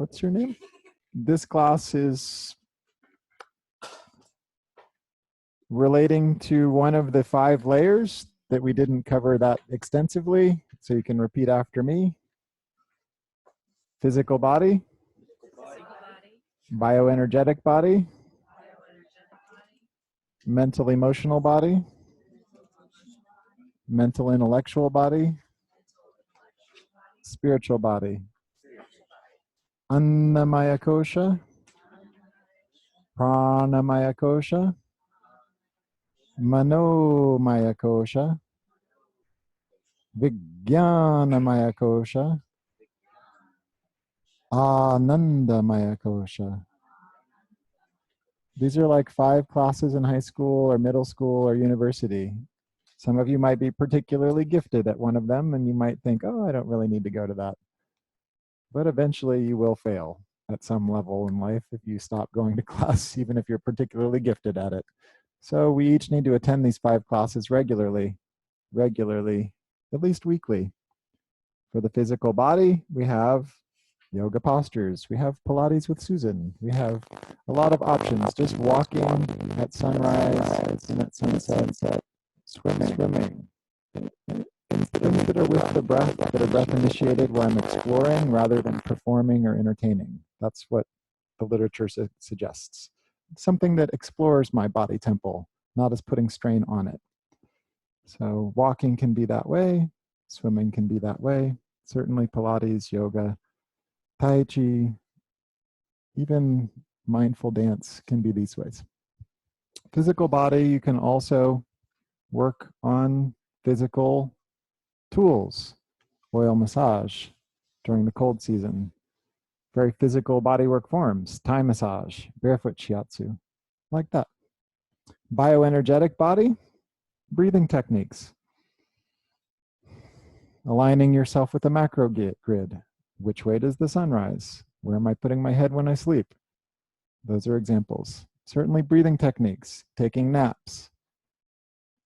what's your name? This class is relating to one of the 5 layers that we didn't cover that extensively, so you can repeat after me. Physical body, bioenergetic body, mental emotional body, mental intellectual body, spiritual body. Annamaya kosha, pranamaya kosha, manomaya kosha, vijnanamaya kosha, anandamaya kosha. These are like 5 classes in high school or middle school or university. Some of you might be particularly gifted at one of them, and you might think, oh, I don't really need to go to that. But eventually you will fail at some level in life if you stop going to class, even if you're particularly gifted at it. So we each need to attend these 5 classes regularly, at least weekly. For the physical body, we have yoga postures. We have Pilates with Susan. We have a lot of options. Just walking at sunrise and at sunset, swimming. Things that are with the breath, that are breath initiated, where I'm exploring rather than performing or entertaining. That's what the literature suggests. Something that explores my body temple, not as putting strain on it. So walking can be that way. Swimming can be that way. Certainly Pilates, yoga, Tai Chi, even mindful dance can be these ways. Physical body, you can also work on physical tools, oil massage during the cold season, very physical bodywork forms, Thai massage, barefoot shiatsu, like that. Bioenergetic body, breathing techniques, aligning yourself with the macro grid. Which way does the sun rise? Where am I putting my head when I sleep? Those are examples. Certainly breathing techniques, taking naps,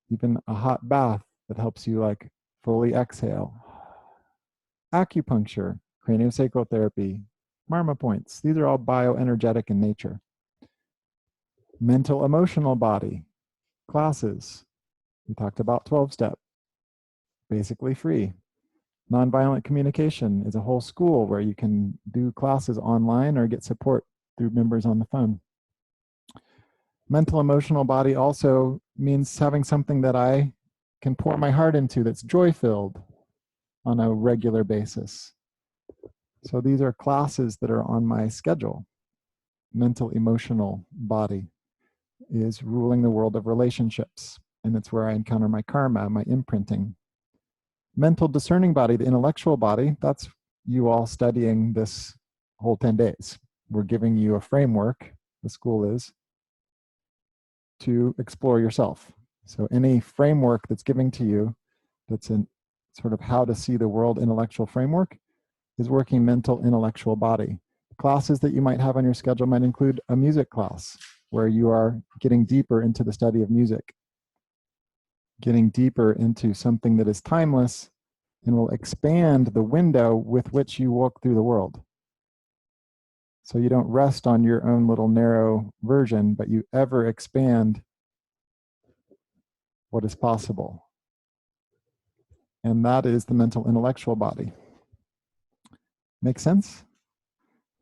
even a hot bath that helps you like fully exhale. Acupuncture, craniosacral therapy, Marma points. These are all bioenergetic in nature. Mental emotional body, classes. We talked about 12-step, basically free. Nonviolent communication is a whole school where you can do classes online or get support through members on the phone. Mental emotional body also means having something that I can pour my heart into that's joy-filled on a regular basis. So these are classes that are on my schedule. Mental emotional body is ruling the world of relationships, and it's where I encounter my karma, my imprinting. Mental discerning body, the intellectual body, that's you all studying this whole 10 days. We're giving you a framework, the school is, to explore yourself. So any framework that's giving to you, that's in sort of how to see the world intellectual framework, is working mental intellectual body. Classes that you might have on your schedule might include a music class, where you are getting deeper into the study of music, getting deeper into something that is timeless and will expand the window with which you walk through the world. So you don't rest on your own little narrow version, but you ever expand what is possible. And that is the mental intellectual body. Make sense?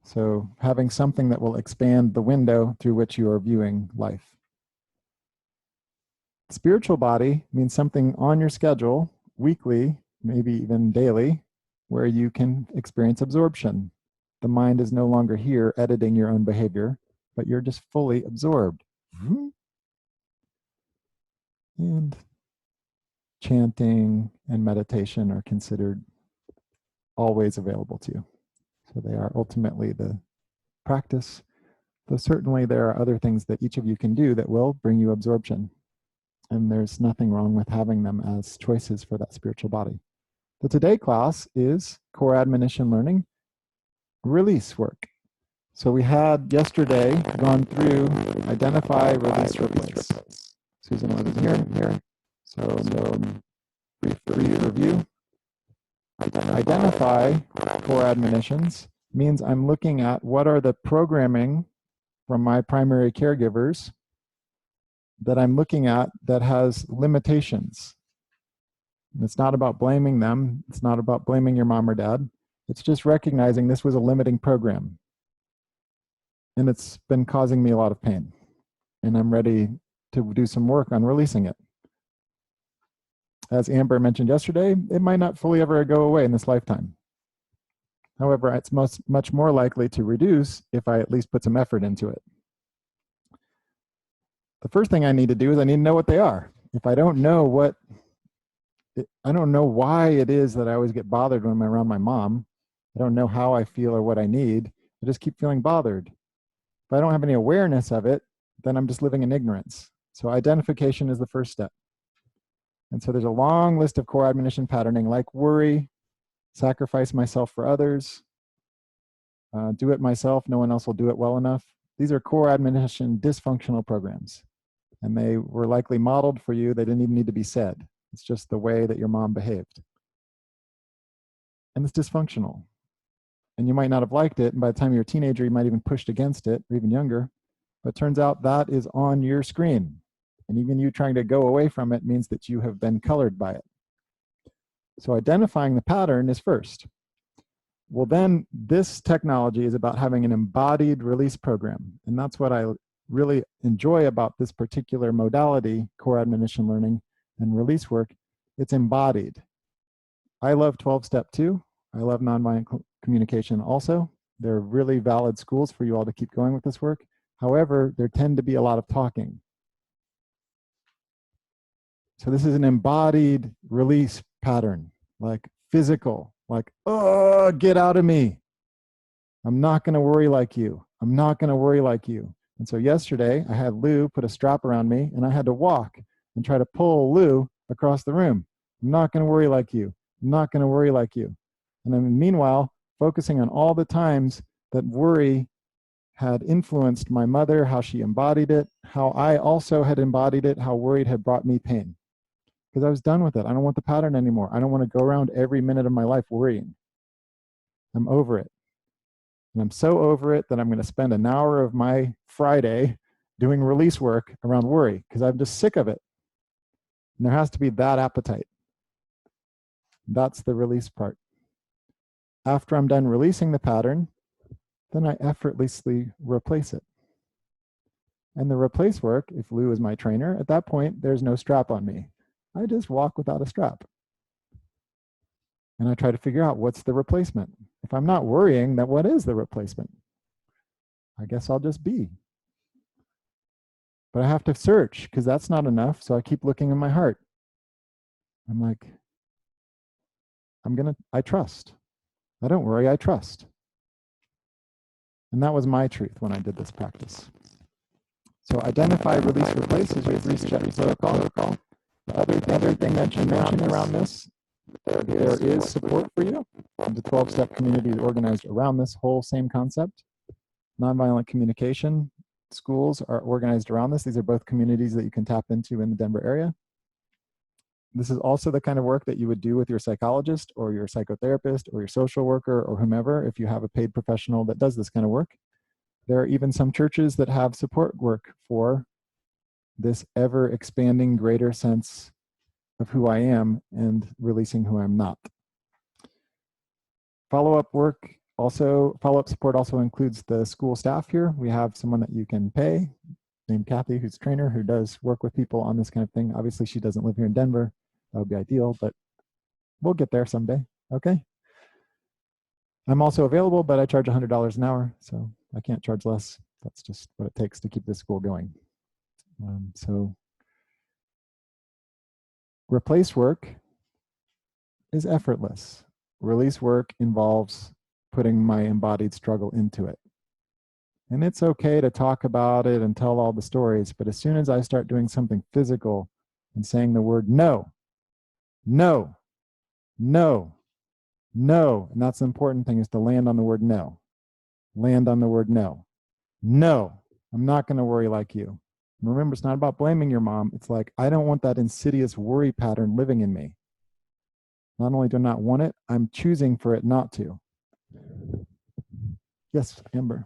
So having something that will expand the window through which you are viewing life. Spiritual body means something on your schedule, weekly, maybe even daily, where you can experience absorption. The mind is no longer here editing your own behavior, but you're just fully absorbed. And chanting and meditation are considered always available to you. So they are ultimately the practice, though certainly there are other things that each of you can do that will bring you absorption. And there's nothing wrong with having them as choices for that spiritual body. The today class is core admonition learning, release work. So we had yesterday gone through identify, release, replace. Susan wasn't here. So brief review. Identify core admonitions. means I'm looking at what are the programming from my primary caregivers that I'm looking at that has limitations. And it's not about blaming them. It's not about blaming your mom or dad. It's just recognizing this was a limiting program. And it's been causing me a lot of pain. And I'm ready to do some work on releasing it. As Amber mentioned yesterday, it might not fully ever go away in this lifetime. However, it's much more likely to reduce if I at least put some effort into it. The first thing I need to do is I need to know what they are. If I don't know I don't know why it is that I always get bothered when I'm around my mom. I don't know how I feel or what I need. I just keep feeling bothered. If I don't have any awareness of it, then I'm just living in ignorance. So identification is the first step. And so there's a long list of core admonition patterning like worry, sacrifice myself for others, do it myself, no one else will do it well enough. These are core admonition dysfunctional programs. And they were likely modeled for you. They didn't even need to be said. It's just the way that your mom behaved. And it's dysfunctional. And you might not have liked it. And by the time you're a teenager, you might even pushed against it, or even younger. But it turns out that is on your screen. And even you trying to go away from it means that you have been colored by it. So identifying the pattern is first. Well, then this technology is about having an embodied release program. And that's what I really enjoy about this particular modality, core admonition learning and release work. It's embodied. I love 12-step 2. I love nonviolent communication also. They're really valid schools for you all to keep going with this work. However, there tend to be a lot of talking. So this is an embodied release pattern, like physical, like, oh, get out of me. I'm not going to worry like you. I'm not going to worry like you. And so yesterday, I had Lou put a strap around me, and I had to walk and try to pull Lou across the room. I'm not going to worry like you. I'm not going to worry like you. And then meanwhile, focusing on all the times that worry had influenced my mother, how she embodied it, how I also had embodied it, how worried had brought me pain. Because I was done with it. I don't want the pattern anymore. I don't want to go around every minute of my life worrying. I'm over it. And I'm so over it that I'm going to spend an hour of my Friday doing release work around worry because I'm just sick of it. And there has to be that appetite. That's the release part. After I'm done releasing the pattern, then I effortlessly replace it. And the replace work, if Lou is my trainer, at that point, there's no strap on me. I just walk without a strap. And I try to figure out what's the replacement. If I'm not worrying, then what is the replacement? I guess I'll just be. But I have to search because that's not enough. So I keep looking in my heart. I'm like, I trust. I don't worry, I trust. And that was my truth when I did this practice. So identify, release, replace is your 3-step protocol. The other thing that you mentioned around this, there is support for you. The 12-step community is organized around this whole same concept. Nonviolent communication schools are organized around this. These are both communities that you can tap into in the Denver area. This is also the kind of work that you would do with your psychologist or your psychotherapist or your social worker or whomever if you have a paid professional that does this kind of work. There are even some churches that have support work for this ever-expanding greater sense of who I am and releasing who I'm not. Follow-up support also includes the school staff here. We have someone that you can pay named Kathy, who's a trainer, who does work with people on this kind of thing. Obviously, she doesn't live here in Denver. That would be ideal, but we'll get there someday, okay? I'm also available, but I charge $100 an hour, so I can't charge less. That's just what it takes to keep this school going. So replace work is effortless. Release work involves putting my embodied struggle into it. And it's okay to talk about it and tell all the stories, but as soon as I start doing something physical and saying the word no, no, no, no, and that's the important thing, is to land on the word no. Land on the word no. No, I'm not going to worry like you. And remember, it's not about blaming your mom. It's like, I don't want that insidious worry pattern living in me. Not only do I not want it, I'm choosing for it not to. Yes, Amber.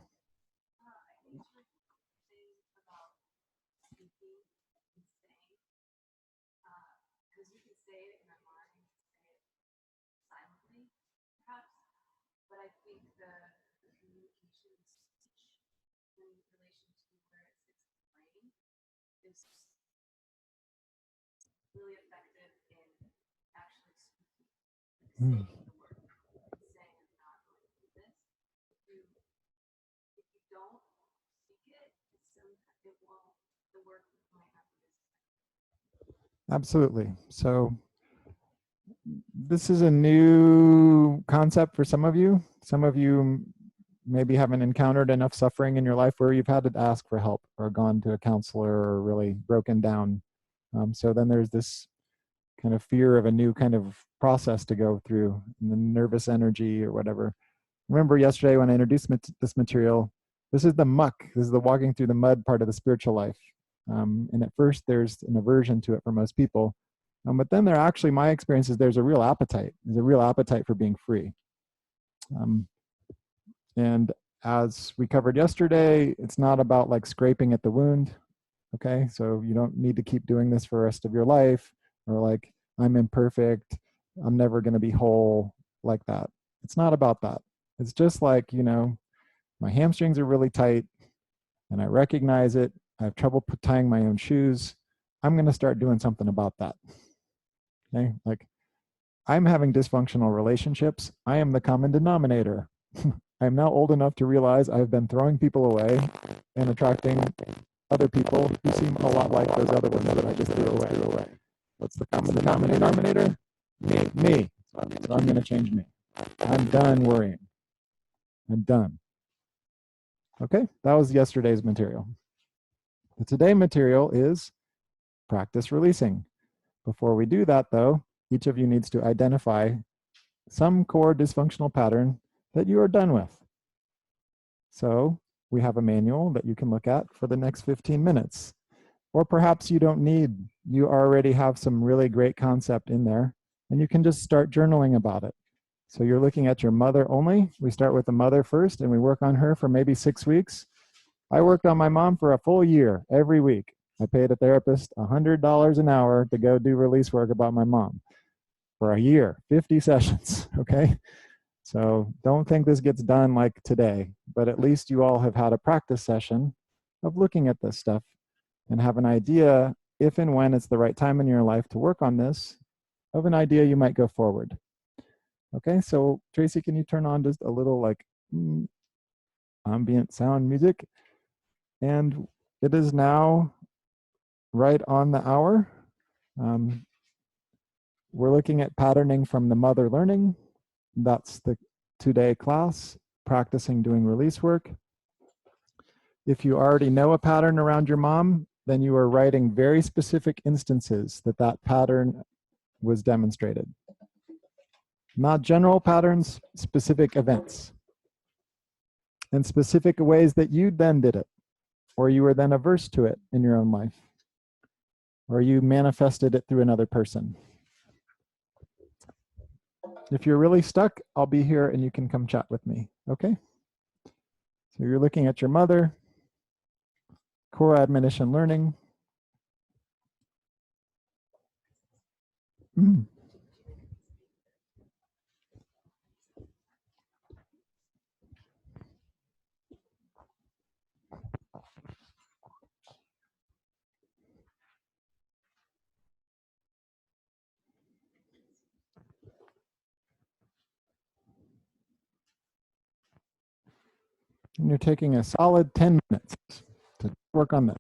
Mm. Absolutely. So this is a new concept for some of you. Some of you maybe haven't encountered enough suffering in your life where you've had to ask for help or gone to a counselor or really broken down. So then there's this kind of fear of a new kind of process to go through, and the nervous energy or whatever. Remember yesterday when I introduced this material, this is the muck. This is the walking through the mud part of the spiritual life. And at first there's an aversion to it for most people. But then there actually, my experience is there's a real appetite. There's a real appetite for being free. And as we covered yesterday, it's not about like scraping at the wound. Okay, so you don't need to keep doing this for the rest of your life, or like, I'm imperfect, I'm never going to be whole, like that. It's not about that. It's just like, my hamstrings are really tight and I recognize it. I have trouble tying my own shoes. I'm going to start doing something about that. Okay, like, I'm having dysfunctional relationships. I am the common denominator. I am now old enough to realize I've been throwing people away and attracting other people who seem a lot like those other ones that I just threw away. What's the common denominator? Me. So I'm going to change me. I'm done worrying. I'm done. Okay, that was yesterday's material. The today material is practice releasing. Before we do that, though, each of you needs to identify some core dysfunctional pattern that you are done with. So we have a manual that you can look at for the next 15 minutes. Or perhaps you don't need, you already have some really great concept in there, and you can just start journaling about it. So you're looking at your mother only. We start with the mother first, and we work on her for maybe 6 weeks. I worked on my mom for a full year, every week. I paid a therapist $100 an hour to go do release work about my mom for a year, 50 sessions, okay? So don't think this gets done like today, but at least you all have had a practice session of looking at this stuff and have an idea, if and when it's the right time in your life to work on this, of an idea you might go forward. Okay, so Tracy, can you turn on just a little like ambient sound music? And it is now right on the hour. We're looking at patterning from the mother learning. That's the today class, practicing doing release work. If you already know a pattern around your mom, then you are writing very specific instances that that pattern was demonstrated. Not general patterns, specific events. And specific ways that you then did it, or you were then averse to it in your own life, or you manifested it through another person. If you're really stuck, I'll be here and you can come chat with me, okay? So you're looking at your mother, core admonition learning. And you're taking a solid 10 minutes to work on this.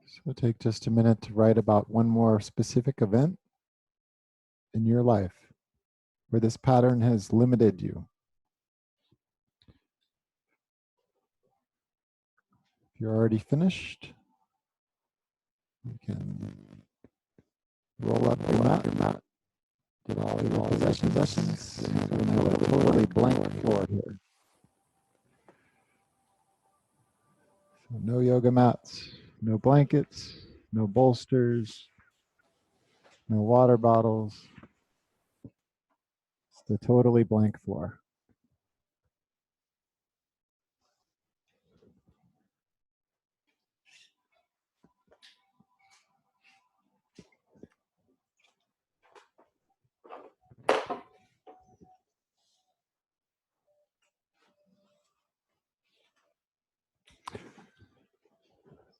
So take just a minute to write about one more specific event in your life where this pattern has limited you. If you're already finished, you can roll up your mat, get all your possessions, so we have a totally blank floor here. So no yoga mats, no blankets, no bolsters, no water bottles. It's the totally blank floor.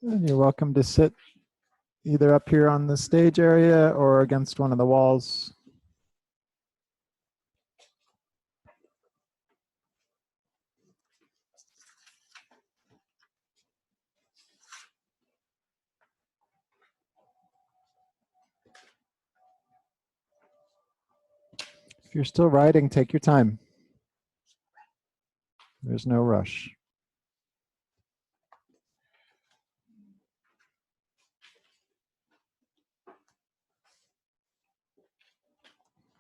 And you're welcome to sit either up here on the stage area or against one of the walls. If you're still writing, take your time. There's no rush.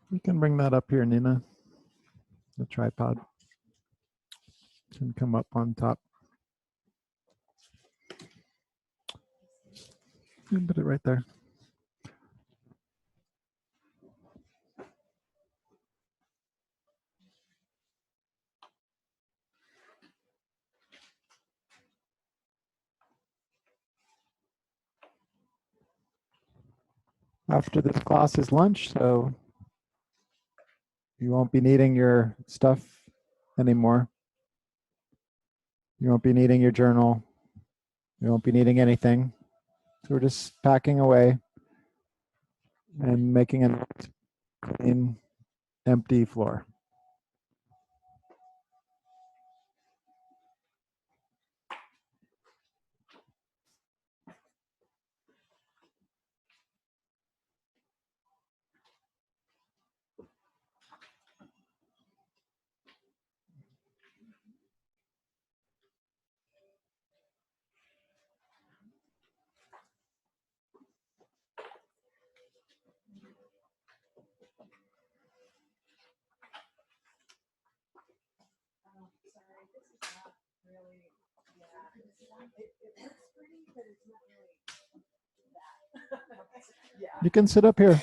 You can bring that up here, Nina. The tripod can come up on top. You can put it right there. After this class is lunch, so you won't be needing your stuff anymore. You won't be needing your journal. You won't be needing anything. So we're just packing away and making a clean, empty floor. You can sit up here.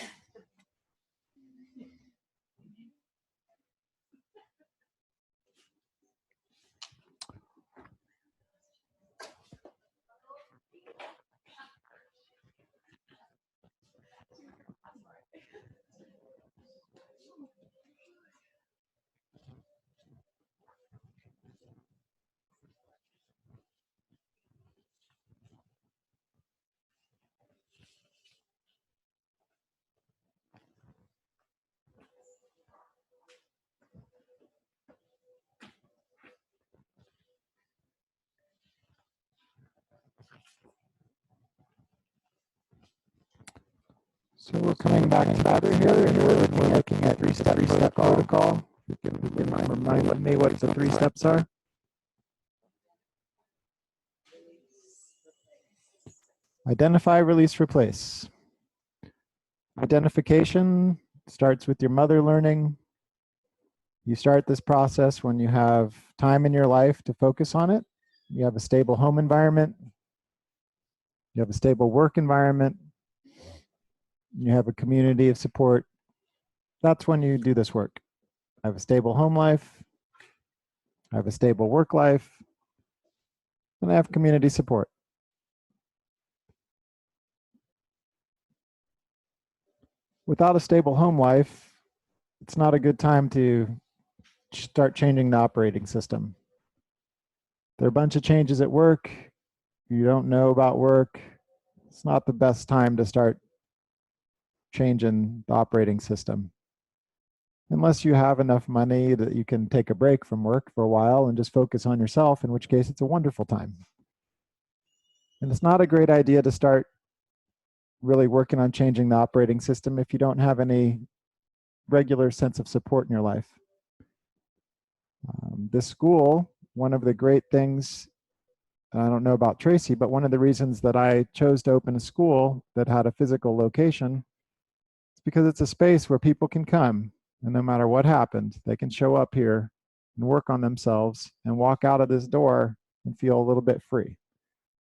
So we're coming back together here, and we're looking at three-step protocol. You can remind me what the 3 steps are. Identify, release, replace. Identification starts with your mother learning. You start this process when you have time in your life to focus on it. You have a stable home environment. You have a stable work environment. You have a community of support. That's when you do this work. I have a stable home life. I have a stable work life. And I have community support. Without a stable home life, it's not a good time to start changing the operating system. There are a bunch of changes at work. You don't know about work. It's not the best time to start changing the operating system. Unless you have enough money that you can take a break from work for a while and just focus on yourself, in which case it's a wonderful time. And it's not a great idea to start really working on changing the operating system if you don't have any regular sense of support in your life. This school, one of the great things, I don't know about Tracy, but one of the reasons that I chose to open a school that had a physical location is because it's a space where people can come, and no matter what happened, they can show up here and work on themselves and walk out of this door and feel a little bit freer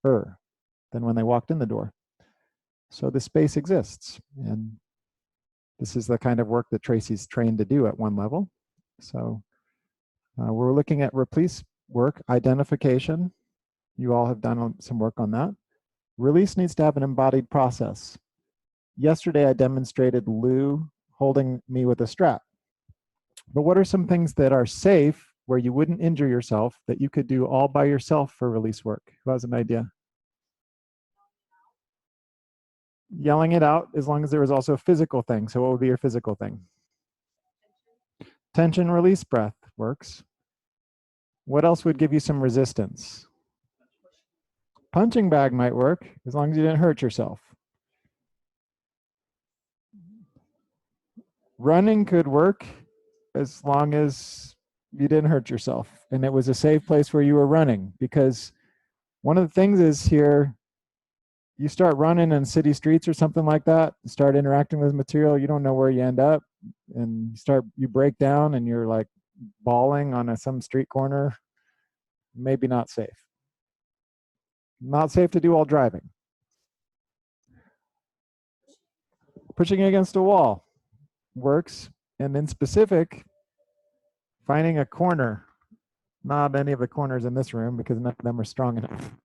than when they walked in the door. So the space exists, and this is the kind of work that Tracy's trained to do at one level. So we're looking at replace work, identification. You all have done some work on that. Release needs to have an embodied process. Yesterday I demonstrated Lou holding me with a strap. But what are some things that are safe where you wouldn't injure yourself that you could do all by yourself for release work? Who has an idea? Yelling it out, as long as there was also a physical thing. So what would be your physical thing? Tension release breath works. What else would give you some resistance? Punching bag might work, as long as you didn't hurt yourself. Running could work, as long as you didn't hurt yourself and it was a safe place where you were running. Because one of the things is here, you start running in city streets or something like that, start interacting with material, you don't know where you end up, and you break down and you're like bawling on some street corner. Maybe not safe. Not safe to do while driving. Pushing against a wall works, and in specific, finding a corner. Not any of the corners in this room because none of them are strong enough.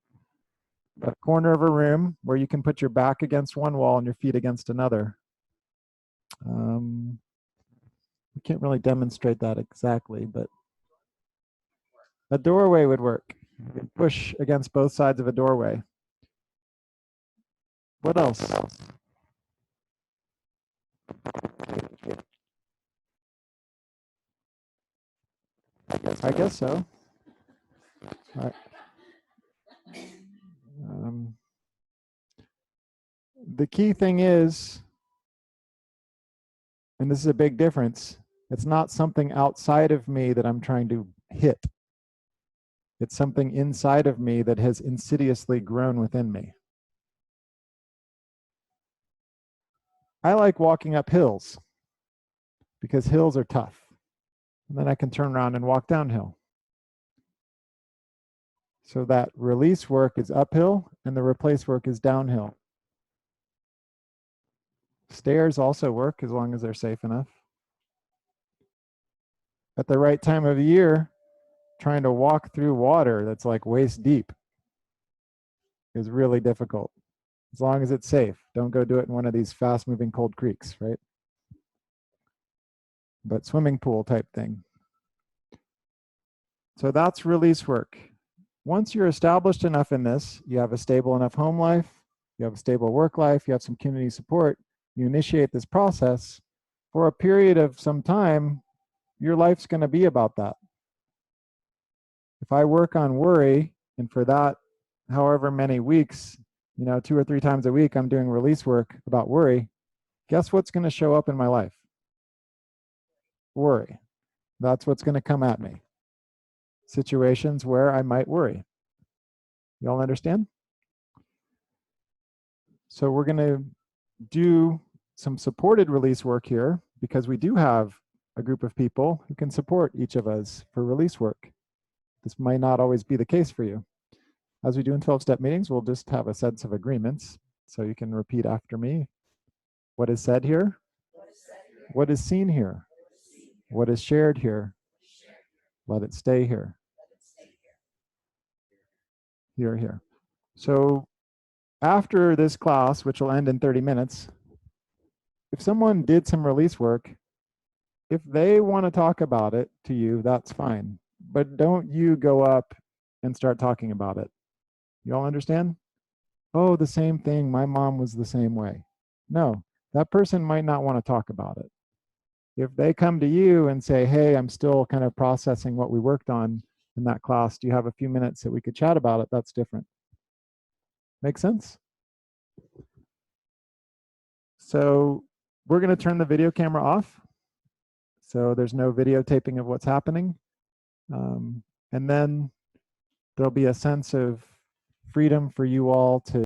A corner of a room where you can put your back against one wall and your feet against another. We can't really demonstrate that exactly, but a doorway would work. You can push against both sides of a doorway. What else? I guess so. All right. The key thing is, and this is a big difference, it's not something outside of me that I'm trying to hit. It's something inside of me that has insidiously grown within me. I like walking up hills because hills are tough. And then I can turn around and walk downhill. So that release work is uphill and the replace work is downhill. Stairs also work as long as they're safe enough. At the right time of year, trying to walk through water that's like waist deep is really difficult. As long as it's safe. Don't go do it in one of these fast moving cold creeks, right? But swimming pool type thing. So that's release work. Once you're established enough in this, you have a stable enough home life, you have a stable work life, you have some community support, you initiate this process, for a period of some time, your life's going to be about that. If I work on worry, and for that, however many weeks, 2 or 3 times a week, I'm doing release work about worry, guess what's going to show up in my life? Worry. That's what's going to come at me. Situations where I might worry. Y'all understand? So we're going to do some supported release work here because we do have a group of people who can support each of us for release work. This might not always be the case for you. As we do in 12-step meetings, we'll just have a sense of agreements. So you can repeat after me. What is said here? What is seen here? What is shared here? Let it stay here. Here, here. So after this class, which will end in 30 minutes, if someone did some release work, if they want to talk about it to you, that's fine. But don't you go up and start talking about it. You all understand? Oh, the same thing. My mom was the same way. No, that person might not want to talk about it. If they come to you and say, hey, I'm still kind of processing what we worked on in that class, do you have a few minutes that we could chat about it? That's different. Make sense? So we're going to turn the video camera off. So there's no videotaping of what's happening. And then there'll be a sense of freedom for you all to